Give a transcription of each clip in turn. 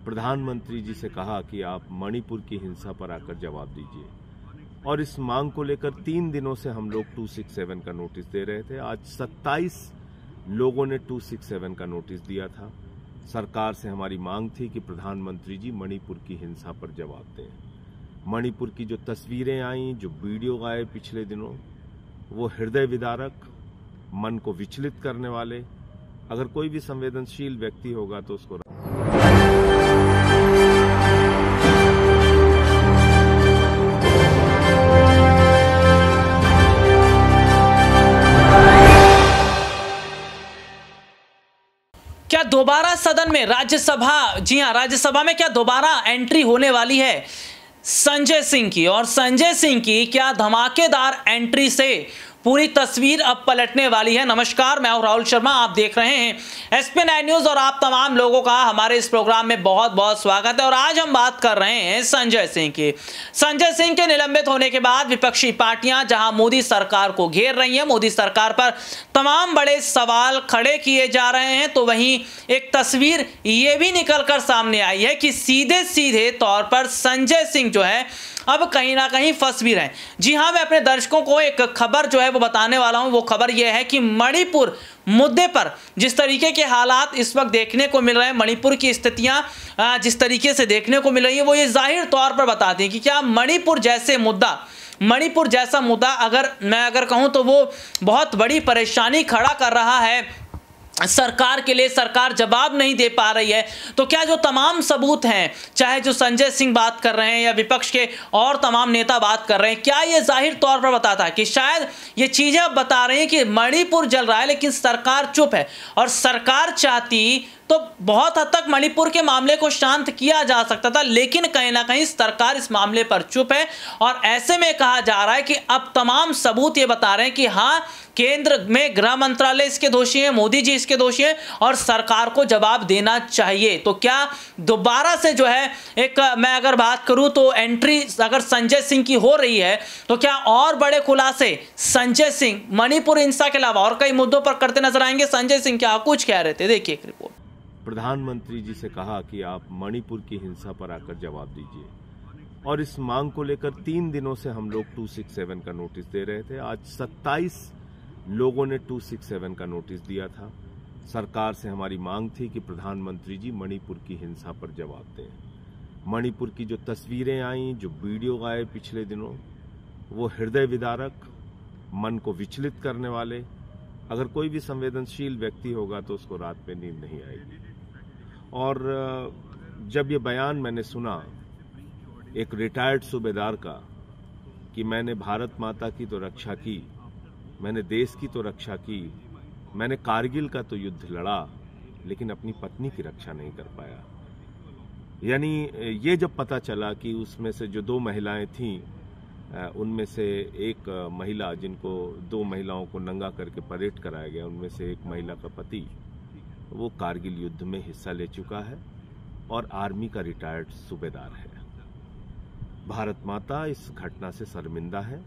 प्रधानमंत्री जी से कहा कि आप मणिपुर की हिंसा पर आकर जवाब दीजिए, और इस मांग को लेकर 3 दिनों से हम लोग 267 का नोटिस दे रहे थे। आज 27 लोगों ने 267 का नोटिस दिया था। सरकार से हमारी मांग थी कि प्रधानमंत्री जी मणिपुर की हिंसा पर जवाब दें। मणिपुर की जो तस्वीरें आई, जो वीडियो आए पिछले दिनों, वो हृदय विदारक, मन को विचलित करने वाले। अगर कोई भी संवेदनशील व्यक्ति होगा तो उसको क्या दोबारा सदन में राज्यसभा, जी हां, राज्यसभा में क्या दोबारा एंट्री होने वाली है संजय सिंह की? और संजय सिंह की क्या धमाकेदार एंट्री से पूरी तस्वीर अब पलटने वाली है। नमस्कार, मैं हूं राहुल शर्मा, आप देख रहे हैं SP9 न्यूज और आप तमाम लोगों का हमारे इस प्रोग्राम में बहुत बहुत स्वागत है। और आज हम बात कर रहे हैं संजय सिंह की। संजय सिंह के निलंबित होने के बाद विपक्षी पार्टियां जहां मोदी सरकार को घेर रही हैं, मोदी सरकार पर तमाम बड़े सवाल खड़े किए जा रहे हैं, तो वहीं एक तस्वीर ये भी निकलकर सामने आई है कि सीधे सीधे तौर पर संजय सिंह जो है अब कहीं ना कहीं फंस भी रहे हैं। जी हां, मैं अपने दर्शकों को एक खबर जो है वो बताने वाला हूं। वो खबर यह है कि मणिपुर मुद्दे पर जिस तरीके के हालात इस वक्त देखने को मिल रहे हैं, मणिपुर की स्थितियां जिस तरीके से देखने को मिल रही है, वो ये जाहिर तौर पर बताती है कि क्या मणिपुर जैसा मुद्दा अगर कहूं तो वो बहुत बड़ी परेशानी खड़ा कर रहा है सरकार के लिए। सरकार जवाब नहीं दे पा रही है, तो क्या जो तमाम सबूत हैं, चाहे जो संजय सिंह बात कर रहे हैं या विपक्ष के और तमाम नेता बात कर रहे हैं, क्या ये जाहिर तौर पर बताता है कि शायद ये चीजें अब बता रही हैं कि मणिपुर जल रहा है लेकिन सरकार चुप है। और सरकार चाहती तो बहुत हद तक मणिपुर के मामले को शांत किया जा सकता था, लेकिन कहीं ना कहीं सरकार इस मामले पर चुप है। और ऐसे में कहा जा रहा है कि अब तमाम सबूत ये बता रहे हैं कि हाँ, केंद्र में गृह मंत्रालय इसके दोषी है, मोदी जी इसके दोषी है और सरकार को जवाब देना चाहिए। तो क्या दोबारा से जो है एक, मैं अगर बात करूं तो एंट्री अगर संजय सिंह की हो रही है, तो क्या और बड़े खुलासे संजय सिंह मणिपुर हिंसा के अलावा और कई मुद्दों पर करते नजर आएंगे? संजय सिंह क्या कुछ कह रहे थे, देखिए एक रिपोर्ट। प्रधानमंत्री जी से कहा कि आप मणिपुर की हिंसा पर आकर जवाब दीजिए, और इस मांग को लेकर 3 दिनों से हम लोग 267 का नोटिस दे रहे थे। आज 27 लोगों ने 267 का नोटिस दिया था। सरकार से हमारी मांग थी कि प्रधानमंत्री जी मणिपुर की हिंसा पर जवाब दें। मणिपुर की जो तस्वीरें आई, जो वीडियो आए पिछले दिनों, वो हृदय विदारक, मन को विचलित करने वाले। अगर कोई भी संवेदनशील व्यक्ति होगा तो उसको रात में नींद नहीं आएगी। और जब ये बयान मैंने सुना एक रिटायर्ड सूबेदार का कि मैंने भारत माता की तो रक्षा की, मैंने देश की तो रक्षा की, मैंने कारगिल का तो युद्ध लड़ा, लेकिन अपनी पत्नी की रक्षा नहीं कर पाया। यानी ये जब पता चला कि उसमें से जो 2 महिलाएं थीं, उनमें से एक महिला, जिनको 2 महिलाओं को नंगा करके परेड कराया गया, उनमें से एक महिला का पति वो कारगिल युद्ध में हिस्सा ले चुका है और आर्मी का रिटायर्ड सूबेदार है। भारत माता इस घटना से शर्मिंदा है।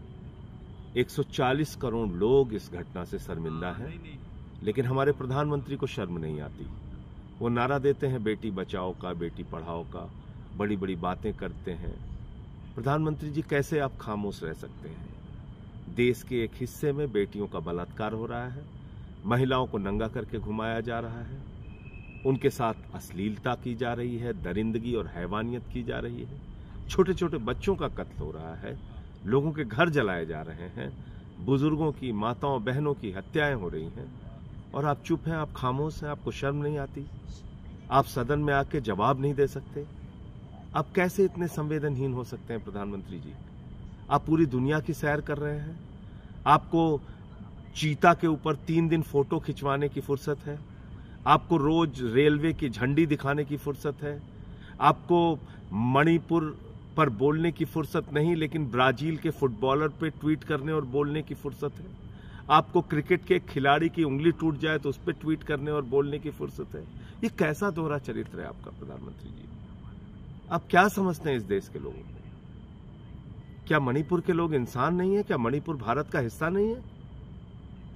140 करोड़ लोग इस घटना से शर्मिंदा हैं, लेकिन हमारे प्रधानमंत्री को शर्म नहीं आती। वो नारा देते हैं बेटी बचाओ का, बेटी पढ़ाओ का, बड़ी बड़ी बातें करते हैं। प्रधानमंत्री जी, कैसे आप खामोश रह सकते हैं? देश के एक हिस्से में बेटियों का बलात्कार हो रहा है, महिलाओं को नंगा करके घुमाया जा रहा है, उनके साथ अश्लीलता की जा रही है, दरिंदगी और हैवानियत की जा रही है, छोटे छोटे बच्चों का कत्ल हो रहा है, लोगों के घर जलाए जा रहे हैं, बुजुर्गों की, माताओं बहनों की हत्याएं हो रही हैं, और आप चुप हैं, आप खामोश हैं, आपको शर्म नहीं आती? आप सदन में आके जवाब नहीं दे सकते? आप कैसे इतने संवेदनहीन हो सकते हैं प्रधानमंत्री जी? आप पूरी दुनिया की सैर कर रहे हैं, आपको चीता के ऊपर 3 दिन फोटो खिंचवाने की फुर्सत है, आपको रोज रेलवे की झंडी दिखाने की फुर्सत है, आपको मणिपुर पर बोलने की फुर्सत नहीं, लेकिन ब्राजील के फुटबॉलर पे ट्वीट करने और बोलने की फुर्सत है, आपको क्रिकेट के खिलाड़ी की उंगली टूट जाए तो उस पर ट्वीट करने और बोलने की फुर्सत है। ये कैसा दोहरा चरित्र है आपका प्रधानमंत्री जी? आप क्या समझते हैं इस देश के लोगों को? क्या मणिपुर के लोग इंसान नहीं है? क्या मणिपुर भारत का हिस्सा नहीं है?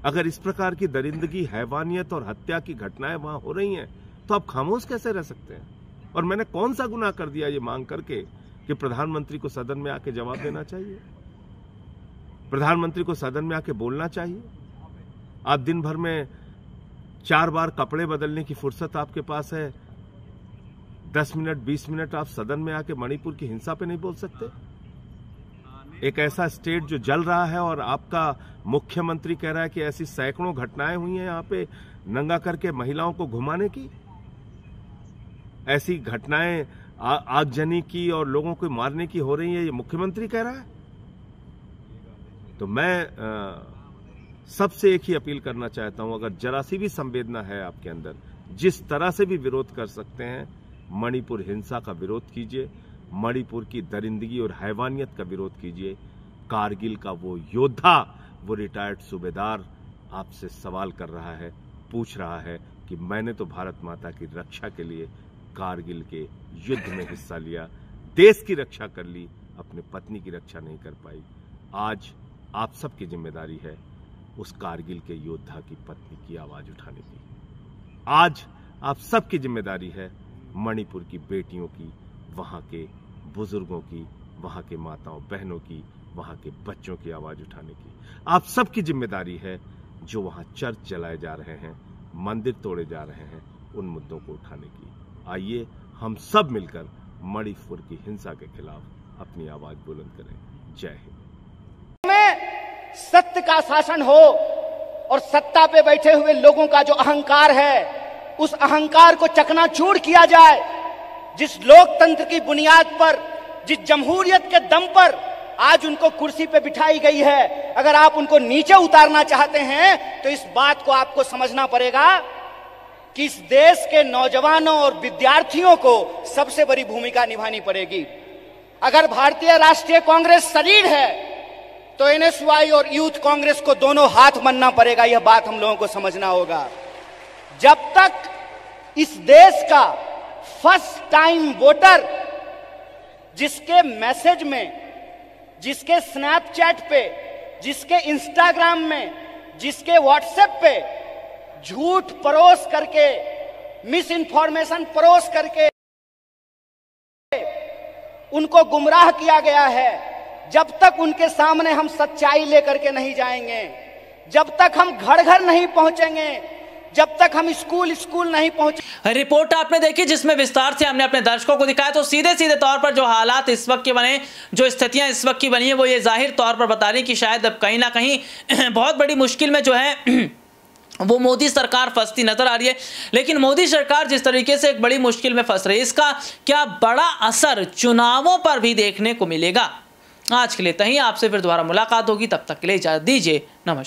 अगर इस प्रकार की दरिंदगी, हैवानियत और हत्या की घटनाएं वहां हो रही हैं, तो आप खामोश कैसे रह सकते हैं? और मैंने कौन सा गुनाह कर दिया ये मांग करके कि प्रधानमंत्री को सदन में आके जवाब देना चाहिए, प्रधानमंत्री को सदन में आके बोलना चाहिए। आप दिन भर में 4 बार कपड़े बदलने की फुर्सत आपके पास है, 10 मिनट 20 मिनट आप सदन में आके मणिपुर की हिंसा पे नहीं बोल सकते? एक ऐसा स्टेट जो जल रहा है और आपका मुख्यमंत्री कह रहा है कि ऐसी सैकड़ों घटनाएं हुई हैं यहां पे नंगा करके महिलाओं को घुमाने की, ऐसी घटनाएं आगजनी की और लोगों को मारने की हो रही है, ये मुख्यमंत्री कह रहा है। तो मैं सबसे एक ही अपील करना चाहता हूं, अगर जरा सी भी संवेदना है आपके अंदर, जिस तरह से भी विरोध कर सकते हैं, मणिपुर हिंसा का विरोध कीजिए, मणिपुर की दरिंदगी और हैवानियत का विरोध कीजिए। कारगिल का वो योद्धा, वो रिटायर्ड सूबेदार आपसे सवाल कर रहा है, पूछ रहा है कि मैंने तो भारत माता की रक्षा के लिए कारगिल के युद्ध में हिस्सा लिया, देश की रक्षा कर ली, अपनी पत्नी की रक्षा नहीं कर पाई। आज आप सबकी जिम्मेदारी है उस कारगिल के योद्धा की पत्नी की आवाज उठाने की। आज आप सबकी जिम्मेदारी है मणिपुर की बेटियों की, वहां के बुजुर्गों की, वहां के माताओं बहनों की, वहां के बच्चों की आवाज उठाने की। आप सबकी जिम्मेदारी है जो वहां चर्च जलाए जा रहे हैं, मंदिर तोड़े जा रहे हैं, उन मुद्दों को उठाने की। आइए हम सब मिलकर मणिपुर की हिंसा के खिलाफ अपनी आवाज बुलंद करें। जय हिंद। सत्य का शासन हो और सत्ता पे बैठे हुए लोगों का जो अहंकार है, उस अहंकार को चकनाचूर किया जाए। जिस लोकतंत्र की बुनियाद पर, जिस जमहूरियत के दम पर आज उनको कुर्सी पे बिठाई गई है, अगर आप उनको नीचे उतारना चाहते हैं तो इस बात को आपको समझना पड़ेगा कि इस देश के नौजवानों और विद्यार्थियों को सबसे बड़ी भूमिका निभानी पड़ेगी। अगर भारतीय राष्ट्रीय कांग्रेस शरीर है तो एनएसवाई और यूथ कांग्रेस को दोनों हाथ बनना पड़ेगा। यह बात हम लोगों को समझना होगा। जब तक इस देश का फर्स्ट टाइम वोटर, जिसके मैसेज में, जिसके स्नैपचैट पे, जिसके इंस्टाग्राम में, जिसके व्हाट्सएप पे झूठ परोस करके, मिस इन्फॉर्मेशन परोस करके उनको गुमराह किया गया है, जब तक उनके सामने हम सच्चाई लेकर के नहीं जाएंगे, जब तक हम घर घर नहीं पहुंचेंगे, जब तक हम स्कूल नहीं पहुंचे। रिपोर्ट आपने देखी जिसमें विस्तार से हमने अपने दर्शकों को दिखाया, तो सीधे सीधे तौर पर जो हालात इस वक्त के बने, जो स्थितियां इस वक्त की बनी है, वो ये जाहिर तौर पर बता रही कि शायद अब कहीं ना कहीं बहुत बड़ी मुश्किल में जो है वो मोदी सरकार फंसती नजर आ रही है। लेकिन मोदी सरकार जिस तरीके से एक बड़ी मुश्किल में फंस रही है, इसका क्या बड़ा असर चुनावों पर भी देखने को मिलेगा। आज के लिए तहीं, आपसे फिर दोबारा मुलाकात होगी, तब तक के लिए इजाजत दीजिए। नमस्कार।